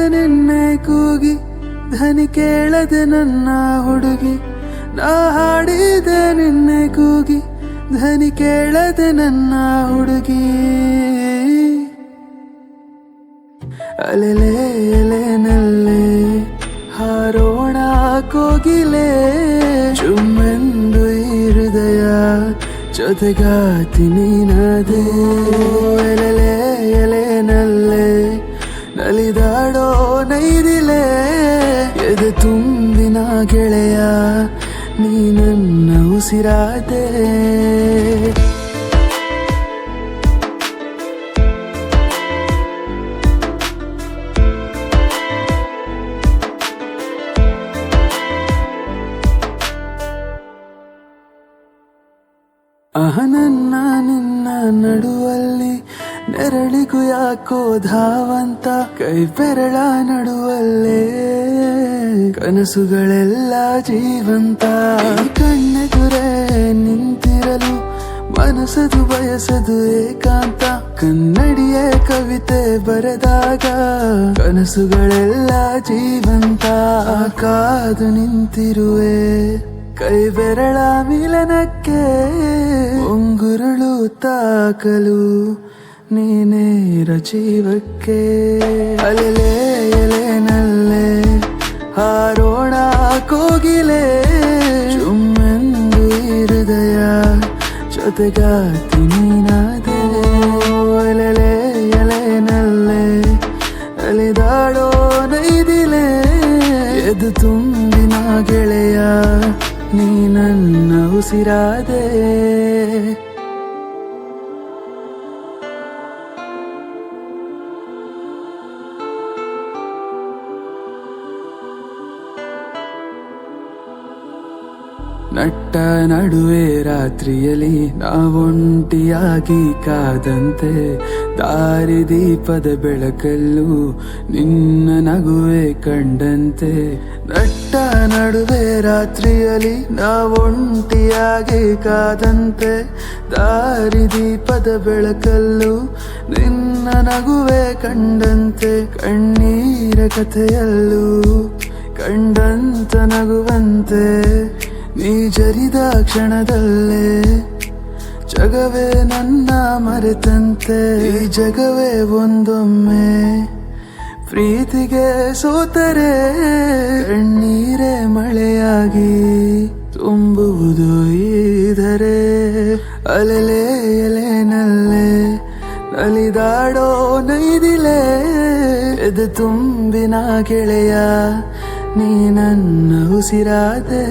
ನಿನ್ನೆ ಕೂಗಿ ಧ್ವನಿ ಕೇಳದೆ ನನ್ನ ಹುಡುಗಿ ನಾ ಹಾಡಿದೆ ನಿನ್ನೆ ಕೂಗಿ ಧ್ವನಿ ಕೇಳದೆ ನನ್ನ ಹುಡುಗಿ ಅಲೆಲೆ ಎಲೆನಲ್ಲೇ ಹಾರೋಣ ಕೋಗಿಲೆ ಚುಮ್ಮೆಂದು ಈ ಹೃದಯ ಜೊತೆಗಾತಿ ನೀನದೇ ಎಲೆಲೆ ಎಲೆನಲ್ಲೇ ನಲಿದಾಡೋ ನೈದಿಲೆ ಎದೆ ತುಂಬಿನ ಗೆಳೆಯ ನೀ ನನ್ನ ಉಸಿರಾದೆ ನನ್ನ ನಿನ್ನ ನಡುವಲ್ಲಿ ನೆರಳಿಗೂ ಯಾಕೋ ಧಾವಂತ ಕೈ ಬೆರಳ ನಡುವಲ್ಲೇ ಕನಸುಗಳೆಲ್ಲ ಜೀವಂತ ಕಣ್ಣೆದುರೇ ನಿಂತಿರಲು ಮನಸದು ಬಯಸದು ಏಕಾಂತ ಕನ್ನಡಿಯೇ ಕವಿತೆ ಬರೆದಾಗ ಕನಸುಗಳೆಲ್ಲ ಜೀವಂತ ಕಾದು ನಿಂತಿರುವೆ ಕೈ ಬೆರಳ ಮಿಲನಕ್ಕೆ ಉಂಗುರುಳು ತಾಕಲು ನೀನೇ ಜೀವಕ್ಕೆ ಅಲೆಲೆ ಎಲೆನಲ್ಲೇ ಹಾರೋಣ ಕೋಗಿಲೆ ಚುಮ್ಮೆಂದು ಈ ಹೃದಯ ಜೊತೆಗಾತಿ ನೀನಾದೆ ಅಲೆಲೆ ಎಲೆನಲ್ಲೇ ಅಲೆದಾಡೋ ನೈದಿಲೆ ಎದು ತುಂಬಿನ ಗೆಳೆಯ ನೀ ನನ್ನ ಉಸಿರಾದೆ ನಟ್ಟ ನಡುವೆ ರಾತ್ರಿಯಲ್ಲಿ ನಾವೊಂಟಿಯಾಗಿ ಕಾದಂತೆ ದಾರಿದೀಪದ ಬೆಳಕಲ್ಲೂ ನಿನ್ನ ನಗುವೆ ಕಂಡಂತೆ ನಟ್ಟ ನಡುವೆ ರಾತ್ರಿಯಲ್ಲಿ ನಾವೊಂಟಿಯಾಗಿ ಕಾದಂತೆ ದಾರಿದೀಪದ ಬೆಳಕಲ್ಲೂ ನಿನ್ನ ನಗುವೆ ಕಂಡಂತೆ ಕಣ್ಣೀರ ಕಥೆಯಲ್ಲೂ ಕಂಡಂತ ನಗುವಂತೆ ನೀ ಜರಿದ ಕ್ಷಣದಲ್ಲೇ ಜಗವೇ ನನ್ನ ಮರೆತಂತೆ ಈ ಜಗವೇ ಒಂದೊಮ್ಮೆ ಪ್ರೀತಿಗೆ ಸೋತರೆ ಕಣ್ಣೀರೇ ಮಳೆಯಾಗಿ ತುಂಬುವುದು ಈದರೆ ಅಲೆಲೆ ಎಲೆನಲ್ಲೇ ನಲಿದಾಡೋ ನೈದಿಲೆ ಎದೆ ತುಂಬಿನ ಗೆಳೆಯ ನೀ ನನ್ನ ಉಸಿರಾದೆ